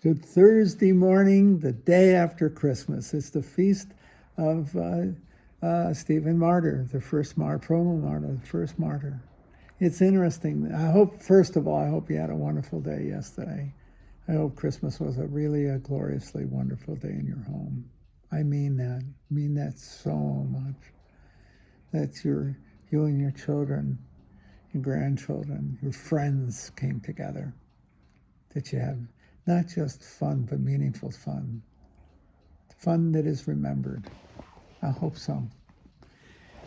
Good Thursday morning, the day after Christmas. It's the feast of Stephen Martyr, the first promo martyr, the first martyr. It's interesting. First of all, I hope you had a wonderful day yesterday. I hope Christmas was really a gloriously wonderful day in your home. I mean that. I mean that so much. That you and your children, your grandchildren, your friends came together. That you have not just fun, but meaningful fun. Fun that is remembered. I hope so.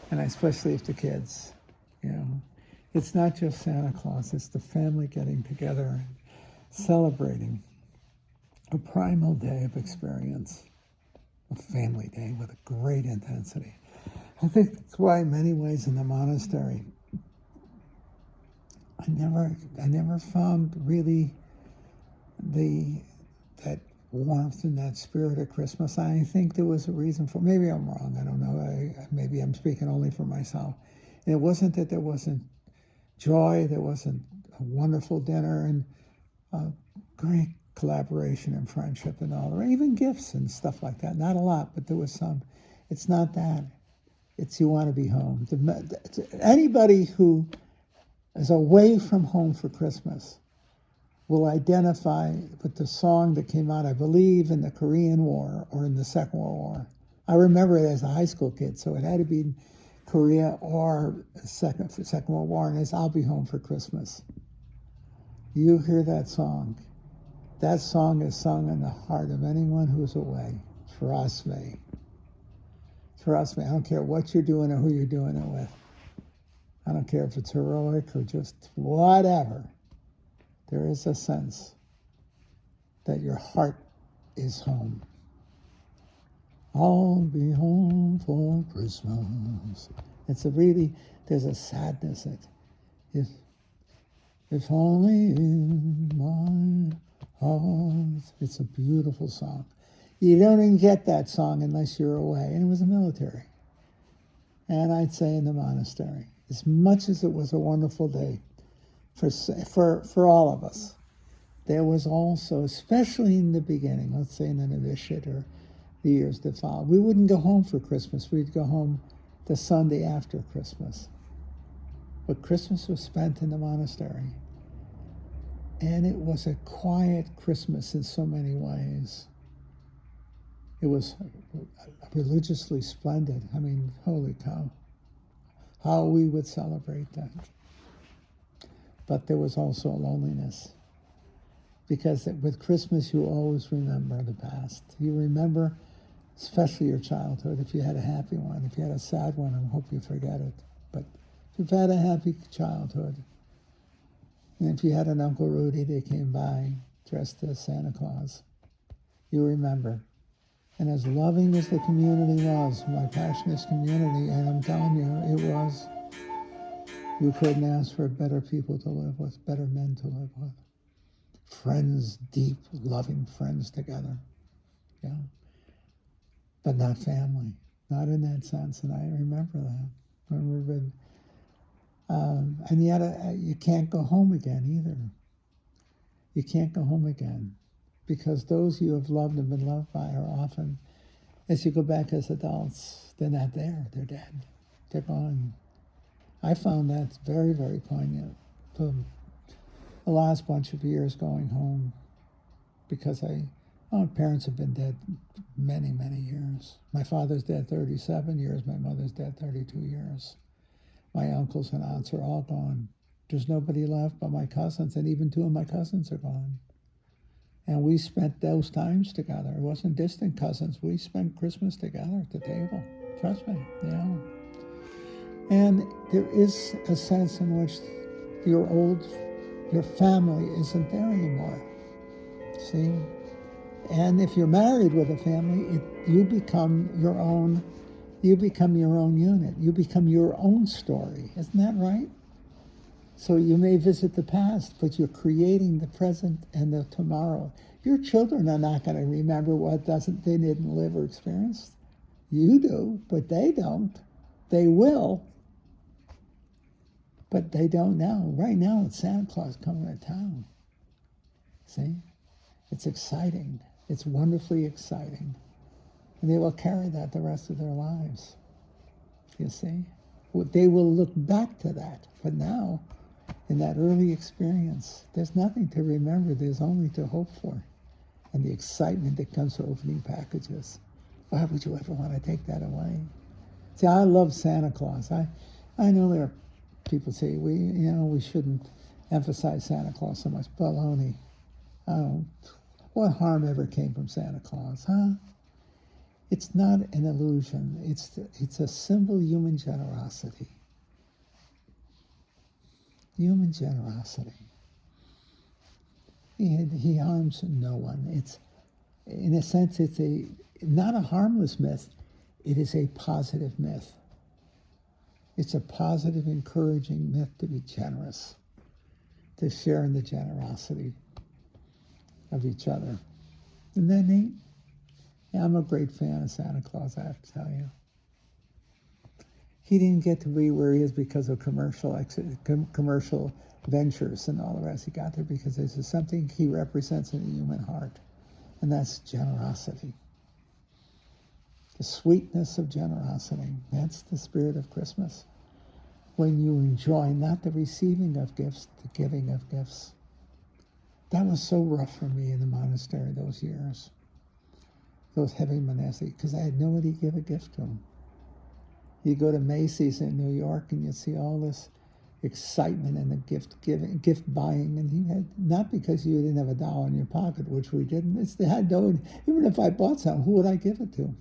And especially if the kids, It's not just Santa Claus, it's the family getting together and celebrating a primal day of experience, a family day with a great intensity. I think that's why in many ways in the monastery, I never found really that warmth and that spirit of Christmas. I think there was a reason for. Maybe I'm wrong. I don't know. Maybe I'm speaking only for myself. And it wasn't that there wasn't joy. There wasn't a wonderful dinner and great collaboration and friendship and all. Or even gifts and stuff like that. Not a lot, but there was some. It's not that. It's you want to be home. Anybody who is away from home for Christmas will identify with the song that came out, I believe, in the Korean War or in the Second World War. I remember it as a high school kid, so it had to be Korea or Second World War, and it's I'll Be Home for Christmas. You hear that song. That song is sung in the heart of anyone who's away. Trust me. Trust me. I don't care what you're doing or who you're doing it with. I don't care if it's heroic or just whatever. There is a sense that your heart is home. I'll be home for Christmas. There's a sadness that if only in my heart. It's a beautiful song. You don't even get that song unless you're away. And it was the military. And I'd say in the monastery. As much as it was a wonderful day, for all of us, there was also, especially in the beginning, let's say in the novitiate or the years that followed, we wouldn't go home for Christmas. We'd go home the Sunday after Christmas. But Christmas was spent in the monastery. And it was a quiet Christmas in so many ways. It was religiously splendid. I mean, holy cow. How we would celebrate that. But there was also a loneliness. Because with Christmas, you always remember the past. You remember, especially your childhood. If you had a happy one, if you had a sad one, I hope you forget it. But if you've had a happy childhood, and if you had an Uncle Rudy that came by dressed as Santa Claus, you remember. And as loving as the community was, my passionist community, and I'm telling you, it was. You couldn't ask for better people to live with, better men to live with. Friends, deep, loving friends together. Yeah. But not family. Not in that sense. And I remember that. And yet you can't go home again either. You can't go home again. Because those you have loved and been loved by are often, as you go back as adults, they're not there. They're dead. They're gone. I found that very, very poignant. The last bunch of years going home, because my parents have been dead many, many years. My father's dead 37 years. My mother's dead 32 years. My uncles and aunts are all gone. There's nobody left but my cousins, and even two of my cousins are gone. And we spent those times together. It wasn't distant cousins. We spent Christmas together at the table. Trust me, And there is a sense in which your family isn't there anymore. See? And if you're married with a family, you become your own unit. You become your own story. Isn't that right? So you may visit the past, but you're creating the present and the tomorrow. Your children are not going to remember what they didn't live or experience. You do, but they don't. They will, but they don't now. Right now, it's Santa Claus coming to town. See? It's exciting. It's wonderfully exciting. And they will carry that the rest of their lives. You see? They will look back to that. But now, in that early experience, there's nothing to remember. There's only to hope for. And the excitement that comes from opening packages. Why would you ever want to take that away? See, I love Santa Claus. I know there are people say we shouldn't emphasize Santa Claus so much. Baloney. What harm ever came from Santa Claus, huh? It's not an illusion. It's a simple human generosity. Human generosity. He harms no one. It's, in a sense, it's not a harmless myth. It is a positive myth. It's a positive, encouraging myth to be generous, to share in the generosity of each other. Isn't that neat? Yeah, I'm a great fan of Santa Claus, I have to tell you. He didn't get to be where he is because of commercial ventures and all the rest. He got there because there's something he represents in the human heart, and that's generosity. The sweetness of generosity. That's the spirit of Christmas. When you enjoy not the receiving of gifts, the giving of gifts. That was so rough for me in the monastery those years. Those heavy monastic, because I had nobody to give a gift to him. You go to Macy's in New York and you see all this excitement and the gift giving, gift buying, and you had, not because you didn't have a dollar in your pocket, which we didn't. They had no. Even if I bought something, who would I give it to?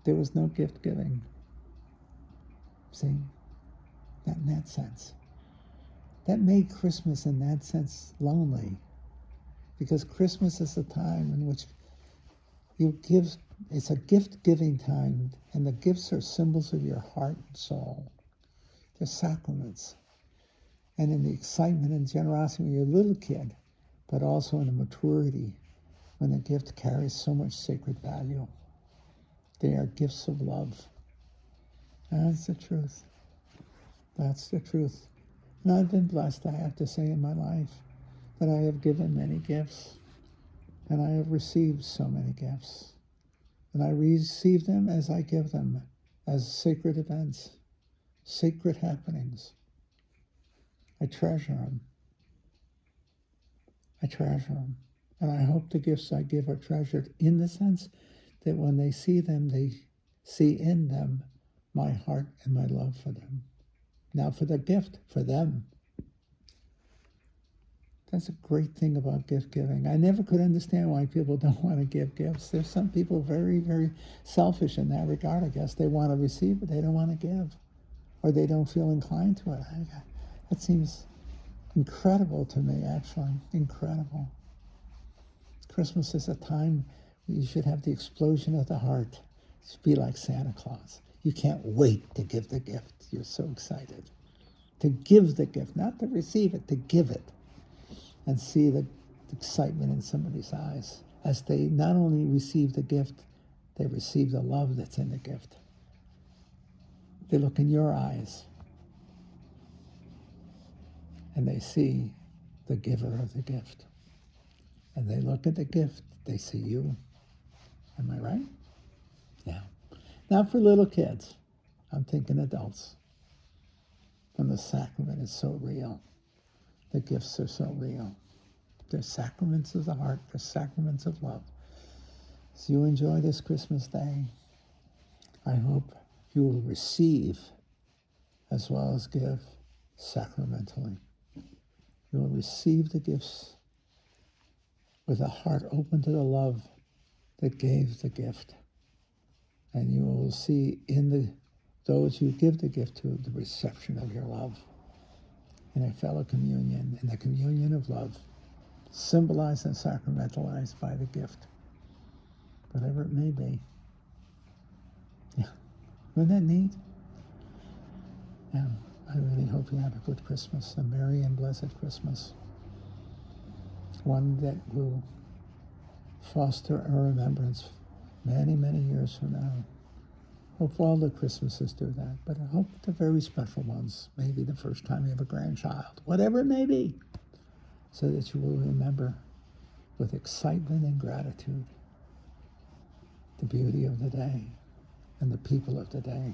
There was no gift giving. See, not in that sense. That made Christmas in that sense lonely, because Christmas is a time in which you give. It's a gift-giving time, and the gifts are symbols of your heart and soul. They're sacraments. And in the excitement and generosity when you're a little kid, but also in the maturity, when the gift carries so much sacred value. They are gifts of love. That's the truth. That's the truth. And I've been blessed, I have to say, in my life, that I have given many gifts, and I have received so many gifts. And I receive them as I give them, as sacred events, sacred happenings. I treasure them. I treasure them. And I hope the gifts I give are treasured in the sense that when they see them, they see in them my heart and my love for them. Now for the gift, for them. That's a great thing about gift giving. I never could understand why people don't want to give gifts. There's some people very, very selfish in that regard, I guess. They want to receive, but they don't want to give. Or they don't feel inclined to it. That seems incredible to me, actually. Incredible. Christmas is a time where you should have the explosion of the heart. Just be like Santa Claus. You can't wait to give the gift. You're so excited. To give the gift, not to receive it, to give it. And see the excitement in somebody's eyes as they not only receive the gift, they receive the love that's in the gift. They look in your eyes and they see the giver of the gift. And they look at the gift, they see you. Am I right? Yeah. Not for little kids. I'm thinking adults. And the sacrament is so real. The gifts are so real. They're sacraments of the heart. They're sacraments of love. As you enjoy this Christmas day, I hope you will receive as well as give sacramentally. You will receive the gifts with a heart open to the love that gave the gift. And you will see in those you give the gift to the reception of your love. In a fellow communion, in the communion of love, symbolized and sacramentalized by the gift, whatever it may be. Yeah, isn't that neat? Yeah, I really hope you have a good Christmas, a merry and blessed Christmas, one that will foster a remembrance many, many years from now. Hope all the Christmases do that, but I hope the very special ones, maybe the first time you have a grandchild, whatever it may be, so that you will remember with excitement and gratitude the beauty of the day and the people of the day.